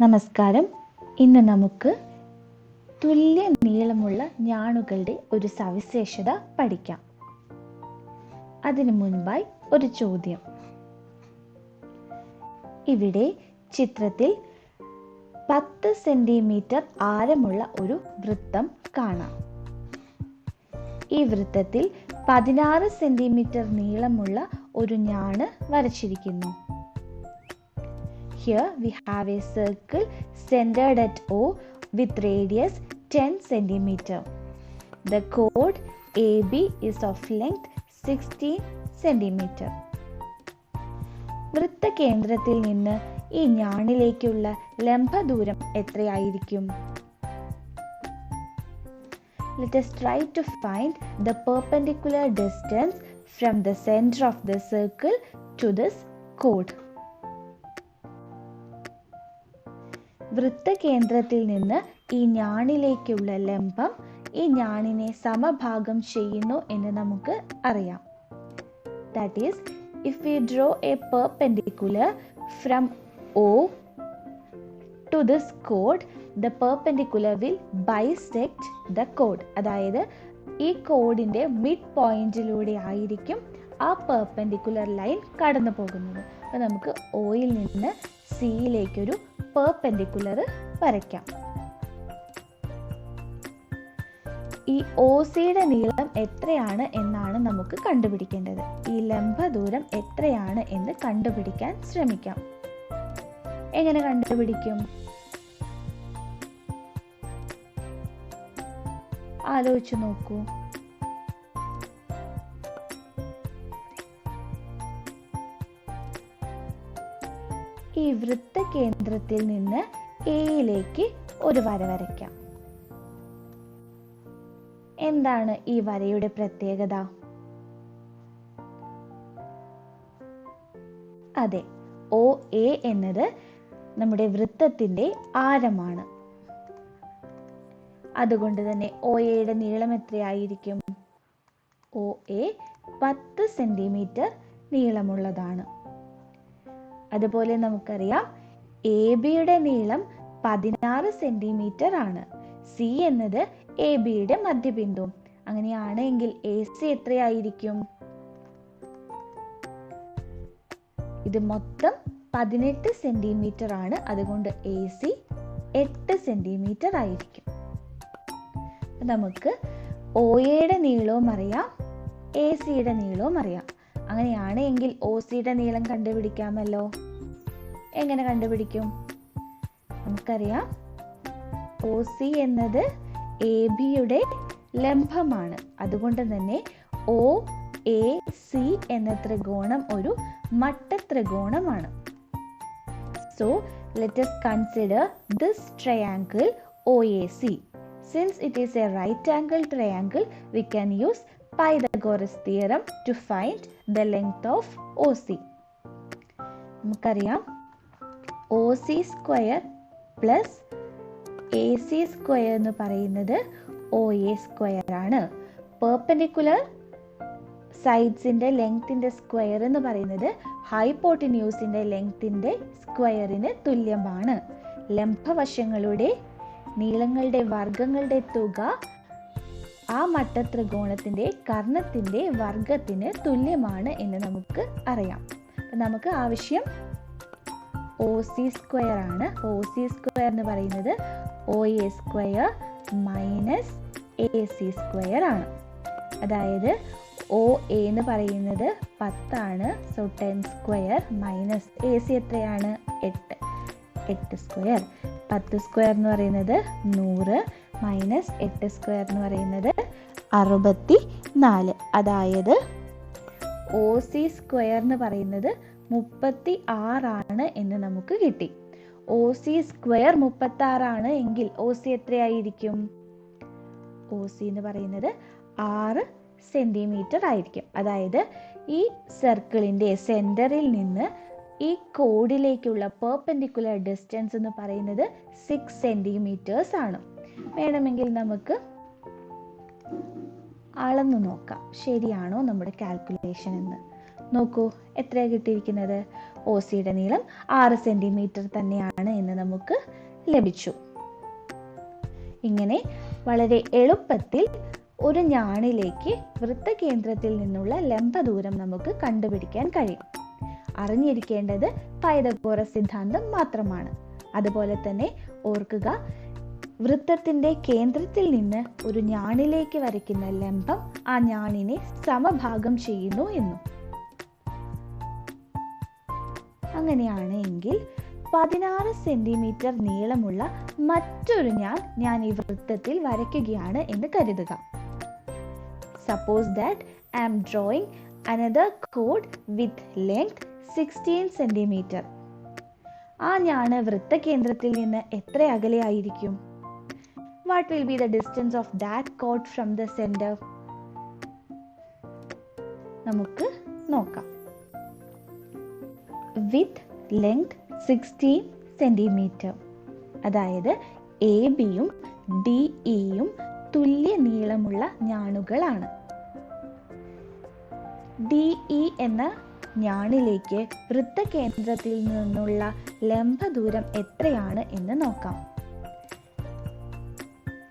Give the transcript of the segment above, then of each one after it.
നമസ്കാരം. ഇന്ന് നമുക്ക് തുല്യ നീളമുള്ള ഞാണുകളുടെ ഒരു സവിശേഷത പഠിക്കാം. അതിനു മുൻപായി ഒരു ചോദ്യം. ഇവിടെ ചിത്രത്തിൽ 10 സെന്റിമീറ്റർ ആരമുള്ള ഒരു വൃത്തം കാണാം. ഈ വൃത്തത്തിൽ 16 സെന്റിമീറ്റർ നീളമുള്ള ഒരു ഞാണ് വരച്ചിരിക്കുന്നു. Here we have a circle centered at O with radius 10 cm. The chord AB is of length 16 cm. വൃത്തകേന്ദ്രത്തിൽ നിന്ന് ഈ ഞാണിലേക്കുള്ള ലംബദൂരം എത്രയായിരിക്കും? Let us try to find the perpendicular distance from the center of the circle to this chord. വൃത്തകേന്ദ്രത്തിൽ നിന്ന് ഈ ഞാണിലേക്കുള്ള ലംബം ഈ ഞാണിനെ സമഭാഗം ചെയ്യുന്നു എന്ന് നമുക്ക് അറിയാം. That is, if we draw a perpendicular from O to this chord, the perpendicular will bisect the chord. അതായത് ഈ കോഡിന്റെ മിഡ് പോയിന്റിലൂടെ ആയിരിക്കും ആ പെർപെൻഡിക്കുലർ ലൈൻ കടന്നു പോകുന്നത്. അപ്പോൾ നമുക്ക് ഓയിൽ നിന്ന് സിയിലേക്കൊരു പെർപെൻഡിക്കുലർ വരയ്ക്കാം. ഈ ഒ സിയുടെ നീളം എത്രയാണ് എന്നാണ് നമുക്ക് കണ്ടുപിടിക്കേണ്ടത്. ഈ ലംബ ദൂരം എത്രയാണ് എന്ന് കണ്ടുപിടിക്കാൻ ശ്രമിക്കാം. എങ്ങനെ കണ്ടുപിടിക്കും? ആലോചിച്ചു നോക്കൂ. ഈ വൃത്തകേന്ദ്രത്തിൽ നിന്ന് എയിലേക്ക് ഒരു വര വരയ്ക്കാം. എന്താണ് ഈ വരയുടെ പ്രത്യേകത? അതെ, ഒ എ എന്നത് നമ്മുടെ വൃത്തത്തിന്റെ ആരമാണ്. അതുകൊണ്ട് തന്നെ ഒ എയുടെ നീളം എത്രയായിരിക്കും? ഒ എ 10 സെന്റിമീറ്റർ നീളമുള്ളതാണ്. അതുപോലെ നമുക്കറിയാം എ ബിയുടെ നീളം 16 സെന്റിമീറ്റർ ആണ്. സി എന്നത് എ ബിയുടെ മധ്യബിന്ദു. അങ്ങനെയാണെങ്കിൽ എ സി എത്രയായിരിക്കും? ഇത് മൊത്തം 18 സെന്റിമീറ്റർ ആണ്. അതുകൊണ്ട് എ സി 8 സെന്റിമീറ്റർ ആയിരിക്കും. നമുക്ക് ഒ എയുടെ നീളവും അറിയാം, എ സിയുടെ നീളവും അറിയാം. അങ്ങനെയാണെങ്കിൽ ഒ സിയുടെ നീളം കണ്ടുപിടിക്കാമല്ലോ. എങ്ങനെ കണ്ടുപിടിക്കും? നമുക്കറിയാം ഒ സി എന്നത് എ ബിയുടെ ലംബമാണ്. അതുകൊണ്ട് തന്നെ ഒ എ സി എന്ന ത്രികോണം ഒരു മട്ട ത്രികോണമാണ്. So let us consider this triangle OAC. Since it is a right angle triangle, we can use Pythagoras theorem to find the length of OC. നമുക്കറിയാം OC square plus AC square എന്ന് പറയുന്നത് OA square ആണ്. Perpendicular സൈഡ്സിന്റെ ലെങ്ത്തിന്റെ square എന്ന് പറയുന്നത് ഹൈപ്പോട്ടിന്യൂസിന്റെ ലെങ്ത്തിന്റെ സ്ക്വയറിന് തുല്യമാണ്. ലംബവശങ്ങളുടെ നീളങ്ങളുടെ വർഗങ്ങളുടെ തുക ആ മട്ട ത്രികോണത്തിന്റെ കർണത്തിന്റെ വർഗത്തിന് തുല്യമാണ് എന്ന് നമുക്ക് അറിയാം. അപ്പം നമുക്ക് ആവശ്യം ഒ സി സ്ക്വയർ ആണ്. ഒ സി സ്ക്വയർ എന്ന് പറയുന്നത് O A square minus A C square ആണ്. അതായത് ഒ എ എന്ന് പറയുന്നത് 10 ആണ്. So 10 square minus A C എത്രയാണ്? 8 സ്ക്വയർ. 10 സ്ക്വയർ എന്ന് പറയുന്നത് 100 മൈനസ് 8 സ്ക്വയർ എന്ന് പറയുന്നത് 64. അതായത് ഒ സി സ്ക്വയർ എന്ന് പറയുന്നത് 36 ആണ് എന്ന് നമുക്ക് കിട്ടി. ഒ സി സ്ക്വയർ 36 ആണ് എങ്കിൽ ഒ സി എത്രയായിരിക്കും? ഒ സി എന്ന് പറയുന്നത് 6 സെന്റിമീറ്റർ ആയിരിക്കും. അതായത് ഈ സർക്കിളിന്റെ സെന്ററിൽ നിന്ന് ഈ കോഡിലേക്കുള്ള പെർപെൻഡിക്കുലർ ഡിസ്റ്റൻസ് എന്ന് പറയുന്നത് 6 സെന്റിമീറ്റേഴ്സ് ആണ്. വേണമെങ്കിൽ നമുക്ക് അളന്നു നോക്കാം ശരിയാണോ നമ്മുടെ കാൽക്കുലേഷൻ എന്ന്. നോക്കൂ എത്രയാണ് കിട്ടിയിരിക്കുന്നത്. ഒ സിയുടെ നീളം 6 സെൻറ്റിമീറ്റർ തന്നെയാണ് എന്ന് നമുക്ക് ലഭിച്ചു. ഇങ്ങനെ വളരെ എളുപ്പത്തിൽ ഒരു ഞാണിലേക്ക് വൃത്തകേന്ദ്രത്തിൽ നിന്നുള്ള ലംബ ദൂരം നമുക്ക് കണ്ടുപിടിക്കാൻ കഴിയും. അറിഞ്ഞിരിക്കേണ്ടത് പൈതഗോറസ് സിദ്ധാന്തം മാത്രമാണ്. അതുപോലെ തന്നെ ഓർക്കുക, വൃത്തത്തിന്റെ കേന്ദ്രത്തിൽ നിന്ന് ഒരു ഞാണിലേക്ക് വരയ്ക്കുന്ന ലംബം ആ ഞാണിനെ സമഭാഗം ചെയ്യുന്നു എന്നും. അങ്ങനെയാണ് എങ്കിൽ 16 സെന്റിമീറ്റർ നീളമുള്ള മറ്റൊരു ഞാൻ ഈ വൃത്തത്തിൽ വരയ്ക്കുകയാണ് എന്ന് കരുതുക. Suppose that I am drawing another chord with length 16 centimeter. ആ ഞാണ് വൃത്തകേന്ദ്രത്തിൽ നിന്ന് എത്ര അകലെയായിരിക്കും? What will be the distance of that chord from the center? നമുക്ക് നോക്കാം. With length 16 centimeter, അതായത് എ ബിയും ഡി ഇയും തുല്യ നീളമുള്ള ഞാണുകളാണ്. ഡി ഇ എന്ന ഞാണിലേക്ക് വൃത്തകേന്ദ്രത്തിൽ നിന്നുള്ള ലംബ ദൂരം എത്രയാണ് എന്ന് നോക്കാം.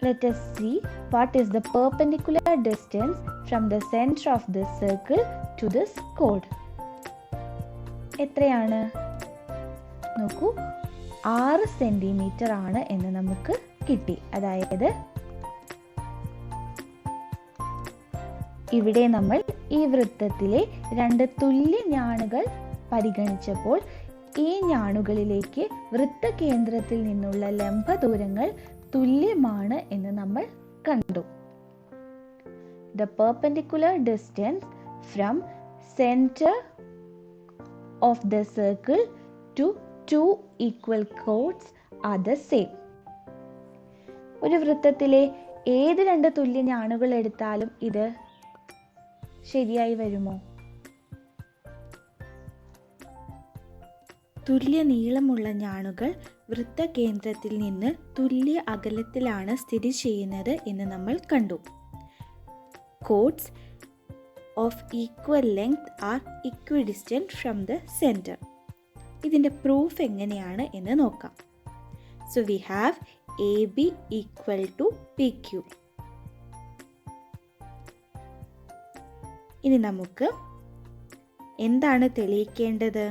Let us see what is the perpendicular distance from the center of this circle to this chord. എത്രയാണ്? നോക്കൂ, 6 സെന്റിമീറ്റർ ആണ് എന്ന് നമുക്ക് കിട്ടി. അതായത് ഇവിടെ നമ്മൾ ഈ വൃത്തത്തിലെ 2 തുല്യ ഞാണുകൾ പരിഗണിച്ചപ്പോൾ ഈ ഞാണുകളിലേക്ക് വൃത്തകേന്ദ്രത്തിൽ നിന്നുള്ള ലംബ ദൂരങ്ങൾ തുല്യമാണ് എന്ന് നമ്മൾ കണ്ടു. The perpendicular distance from center of the circle to two equal chords are the same. ഒരു വൃത്തത്തിലെ ഏത് 2 തുല്യ ഞാണുകൾ എടുത്താലും ഇത് ശരിയായി വരുമോ? തുല്യ നീളമുള്ള ഞാണുകൾ വൃത്തകേന്ദ്രത്തിൽ നിന്ന് തുല്യ അകലത്തിലാണ് സ്ഥിതി ചെയ്യുന്നത് എന്ന് നമ്മൾ കണ്ടു. Chords of equal length are equidistant from the center. ഇതിൻ്റെ പ്രൂഫ് എങ്ങനെയാണ് എന്ന് നോക്കാം. So we have AB equal to PQ. ഇനി നമുക്ക് എന്താണ് തെളിയിക്കേണ്ടത്?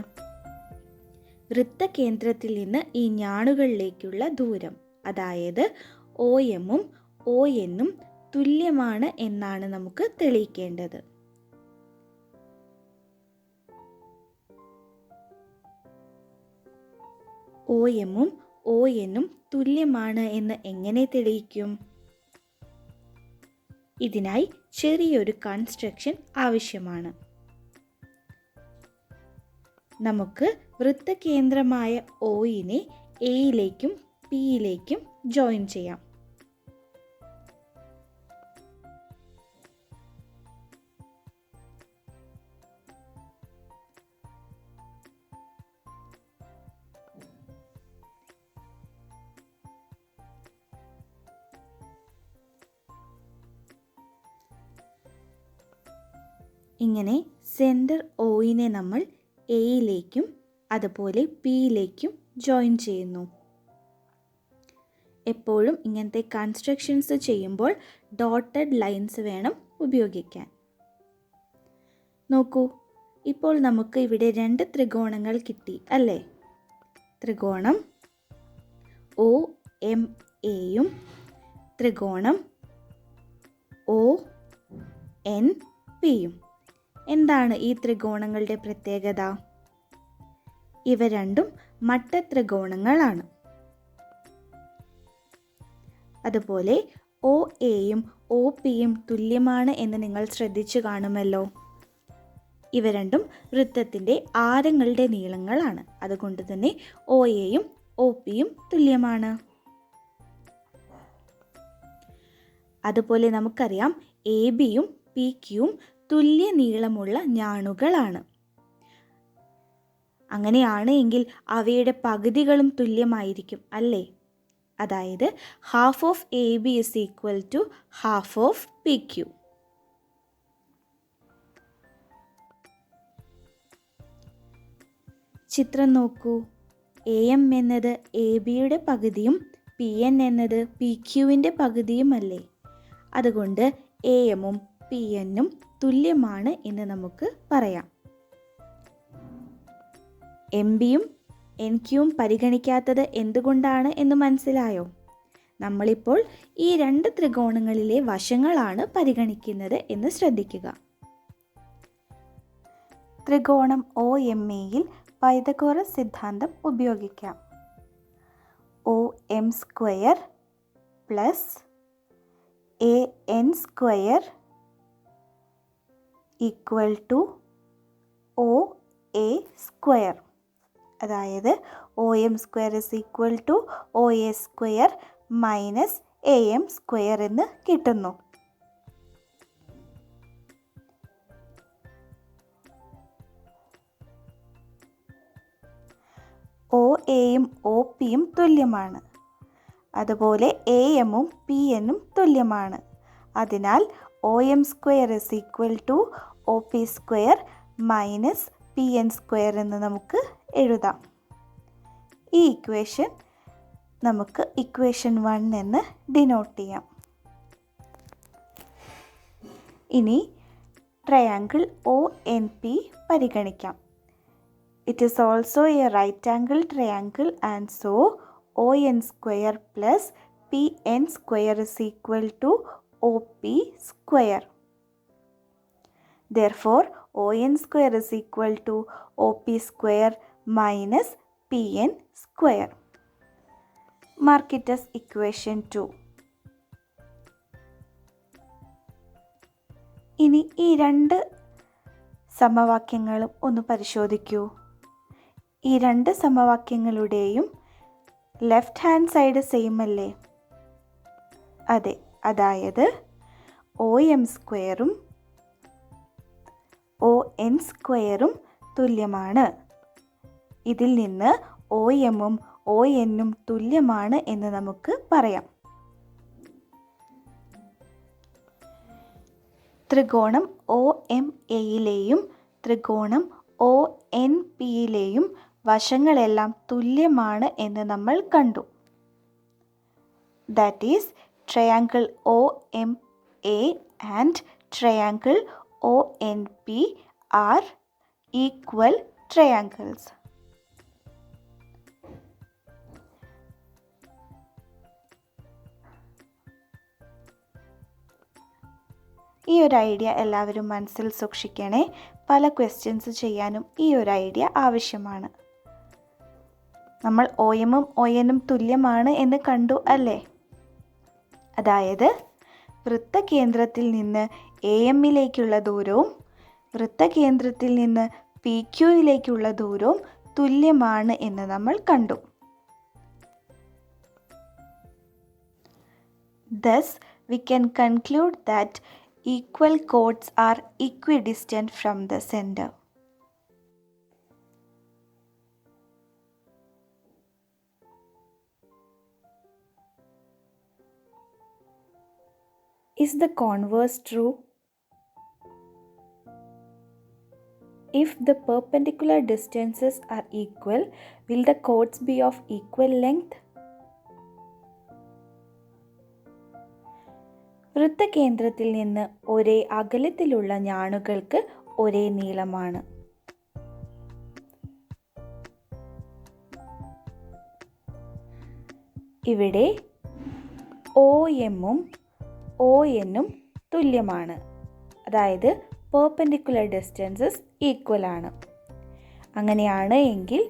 വൃത്തകേന്ദ്രത്തിൽ നിന്ന് ഈ ഞാണുകളിലേക്കുള്ള ദൂരം, അതായത് OMഉം ONഉം തുല്യമാണ് എന്നാണ് നമുക്ക് തെളിയിക്കേണ്ടത്. OMഉം ONഉം തുല്യമാണ് എന്ന് എങ്ങനെ തെളിയിക്കും? ഇതിനായി ചെറിയൊരു കൺസ്ട്രക്ഷൻ ആവശ്യമാണ്. നമുക്ക് വൃത്തകേന്ദ്രമായ ഒയിനെ എയിലേക്കും പിയിലേക്കും ജോയിൻ ചെയ്യാം. ഇങ്ങനെ സെൻറ്റർ ഒയിനെ നമ്മൾ എയിലേക്കും അതുപോലെ പിയിലേക്കും ജോയിൻ ചെയ്യുന്നു. എപ്പോഴും ഇങ്ങനത്തെ കൺസ്ട്രക്ഷൻസ് ചെയ്യുമ്പോൾ ഡോട്ടഡ് ലൈൻസ് വേണം ഉപയോഗിക്കാൻ. നോക്കൂ, ഇപ്പോൾ നമുക്ക് ഇവിടെ 2 ത്രികോണങ്ങൾ കിട്ടി അല്ലേ? ത്രികോണം OMAയും ത്രികോണം ONPയും. എന്താണ് ഈ ത്രികോണങ്ങളുടെ പ്രത്യേകത? ഇവ രണ്ടും മട്ടത്രികോണങ്ങളാണ്. അതുപോലെ OAയും OPയും തുല്യമാണ് എന്ന് നിങ്ങൾ ശ്രദ്ധിച്ചു കാണുമല്ലോ. ഇവ രണ്ടും വൃത്തത്തിൻ്റെ ആരങ്ങളുടെ നീളങ്ങളാണ്. അതുകൊണ്ട് തന്നെ OAയും OPയും തുല്യമാണ്. അതുപോലെ നമുക്കറിയാം ABയും PQയും തുല്യ നീളമുള്ള ഞാണുകളാണ്. അങ്ങനെയാണ് എങ്കിൽ അവയുടെ പകുതികളും തുല്യമായിരിക്കും അല്ലേ? അതായത് half of AB is equal to half of PQ. ചിത്രം നോക്കൂ. എ എം എന്നത് എ ബിയുടെ പകുതിയും പി എൻ എന്നത് പി ക്യുവിൻ്റെ പകുതിയുമല്ലേ. അതുകൊണ്ട് എ എമ്മും പി എന്നും തുല്യമാണ് എന്ന് നമുക്ക് പറയാം. എം ബിയും എൻ ക്യുവും പരിഗണിക്കാത്തത് എന്തുകൊണ്ടാണ് എന്ന് മനസ്സിലായോ? നമ്മളിപ്പോൾ ഈ രണ്ട് ത്രികോണങ്ങളിലെ വശങ്ങളാണ് പരിഗണിക്കുന്നത് എന്ന് ശ്രദ്ധിക്കുക. ത്രികോണം ഒ എം എയിൽ പൈതഗോറസ് സിദ്ധാന്തം ഉപയോഗിക്കാം. O M square plus A N square equal to O A square. അതായത് O M square is equal to O A square minus A M square എന്ന് കിട്ടുന്നു. ഒ എയും ഒ പിയും തുല്യമാണ്. അതുപോലെ എ എമ്മും പി എന്നും തുല്യമാണ്. അതിനാൽ O M square is equal to O P square minus P N square എന്ന് നമുക്ക് എഴുതാം. ഈ ഇക്വേഷൻ നമുക്ക് ഇക്വേഷൻ 1 എന്ന് ഡിനോട്ട് ചെയ്യാം. ഇനി ട്രയാങ്കിൾ ഒ എൻ പി പരിഗണിക്കാം. It is also a right angle triangle and so ON square plus PN square is equal to OP square. Therefore, ON square is equal to OP square minus PN square. Mark it as equation 2. ഇനി ഈ രണ്ട് സമവാക്യങ്ങളും ഒന്ന് പരിശോധിക്കൂ. ഈ രണ്ട് സമവാക്യങ്ങളുടെയും left hand side same അല്ലേ? അതെ, അതായത് ഒ എം സ്ക്വയറും ഒ എൻ സ്ക്വയറും തുല്യമാണ്. ഇതിൽ നിന്ന് ഒ എമ്മും ഒ എന്നും തുല്യമാണ് എന്ന് നമുക്ക് പറയാം. ത്രികോണം ഒ എം എയിലെയും ത്രികോണം ഒ എൻ പിയിലെയും വശങ്ങളെല്ലാം തുല്യമാണ് എന്ന് നമ്മൾ കണ്ടു. That is triangle O M A and triangle O N P are equal triangles. ഈ ഒരു ഐഡിയ എല്ലാവരും മനസ്സിൽ സൂക്ഷിക്കണേ. പല ക്വസ്റ്റ്യൻസ് ചെയ്യാനും ഈ ഒരു ഐഡിയ ആവശ്യമാണ്. നമ്മൾ ഒ എമ്മും ഒ എന്നും തുല്യമാണ് എന്ന് കണ്ടു അല്ലേ? അതായത് വൃത്തകേന്ദ്രത്തിൽ നിന്ന് എ എമ്മിലേക്കുള്ള ദൂരവും വൃത്തകേന്ദ്രത്തിൽ നിന്ന് പി ക്യൂയിലേക്കുള്ള ദൂരവും തുല്യമാണ് എന്ന് നമ്മൾ കണ്ടു. Thus, we can conclude that equal chords are equidistant from the center. Is the converse true? If the perpendicular distances are equal, will the chords be of equal length? വൃത്തകേന്ദ്രത്തിൽ നിന്ന് ഒരേ അകലത്തിലുള്ള ഞാണുകൾക്ക് ഒരേ നീളമാണ്. ഇവിടെ ഒ എമ്മും ഒ എന്നും തുല്യമാണ്. അതായത് പെർപെൻഡിക്കുലർ ഡിസ്റ്റൻസസ് ഈക്വൽ ആണ്. അങ്ങനെയാണ് എങ്കിൽ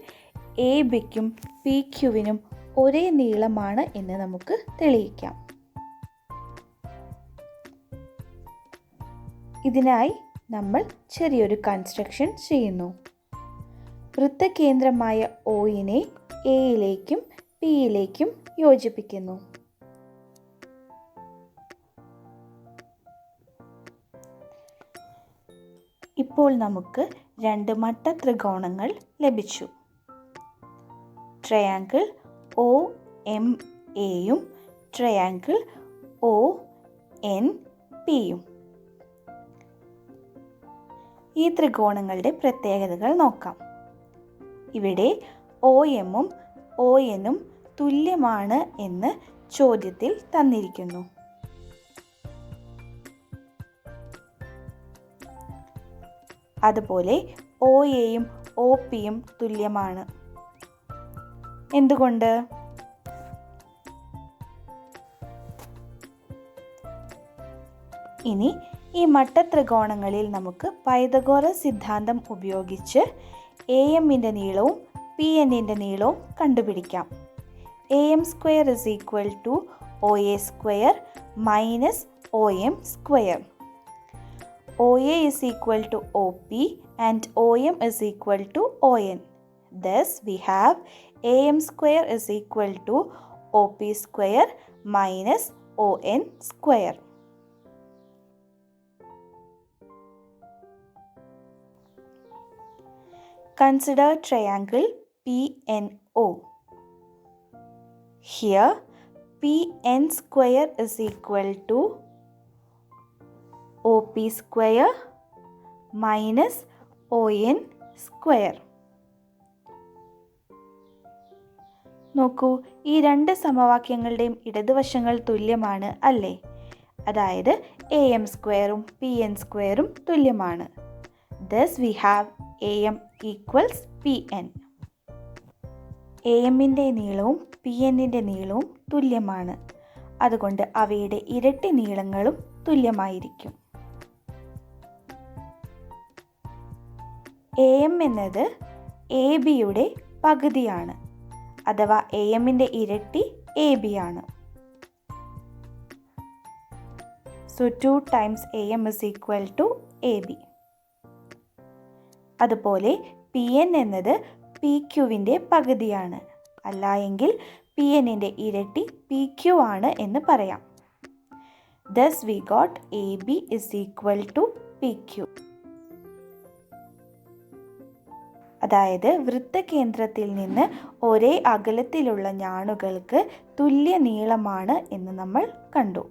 എ ബിക്കും പി ക്യുവിനും ഒരേ നീളമാണ് എന്ന് നമുക്ക് തെളിയിക്കാം. ഇതിനായി നമ്മൾ ചെറിയൊരു കൺസ്ട്രക്ഷൻ ചെയ്യുന്നു. വൃത്തകേന്ദ്രമായ ഒയിനെ എയിലേക്കും പിയിലേക്കും യോജിപ്പിക്കുന്നു. ഇപ്പോൾ നമുക്ക് രണ്ട് മട്ട ത്രികോണങ്ങൾ ലഭിച്ചു. ട്രയാങ്കിൾ ഒ എം എയും ട്രയാങ്കിൾ ഒ എൻ പിയും. ഈ ത്രികോണങ്ങളുടെ പ്രത്യേകതകൾ നോക്കാം. ഇവിടെ ഒ എമ്മും ഒ എനും തുല്യമാണ് എന്ന് ചോദ്യത്തിൽ തന്നിരിക്കുന്നു. അതുപോലെ ഒ എയും ഒ പിയും തുല്യമാണ്. എന്തുകൊണ്ട്? ഇനി ഈ മട്ടത്രികോണങ്ങളിൽ നമുക്ക് പൈതഗോറസ് സിദ്ധാന്തം ഉപയോഗിച്ച് എ എമ്മിൻ്റെ നീളവും പി എന്നിൻ്റെ നീളവും കണ്ടുപിടിക്കാം. A M square is equal to O A square minus O M square. O A is equal to O P and O M is equal to O N. Thus we have a m square is equal to o p square minus o n square. Consider triangle PNO. Here PN square is equal to OP square minus ON square. നോക്കൂ, ഈ രണ്ട് സമവാക്യങ്ങളുടെയും ഇടതുവശങ്ങൾ തുല്യമാണ് അല്ലേ? അതായത് A M സ്ക്വയറും P N സ്ക്വയറും തുല്യമാണ്. Thus we have AM equals PN. A എമ്മിൻ്റെ നീളവും പി എന്നിൻ്റെ നീളവും തുല്യമാണ്. അതുകൊണ്ട് അവയുടെ ഇരട്ടി നീളങ്ങളും തുല്യമായിരിക്കും. എ എം എന്നത് എ ബിയുടെ പകുതിയാണ്, അഥവാ എ എമ്മിൻ്റെ ഇരട്ടി എ ബി ആണ്. So 2 times A M is equal to A B. അതുപോലെ പി എൻ എന്നത് പി ക്യുവിൻ്റെ പകുതിയാണ്, അല്ല എങ്കിൽ പി എന്നിൻ്റെ ഇരട്ടി പി ക്യു ആണ് എന്ന് പറയാം. Thus we got AB is equal to PQ. അതായത് വൃത്തകേന്ദ്രത്തിൽ നിന്ന് ഒരേ അകലത്തിലുള്ള ഞാണുകൾക്ക് തുല്യ നീളമാണ് എന്ന് നമ്മൾ കണ്ടു.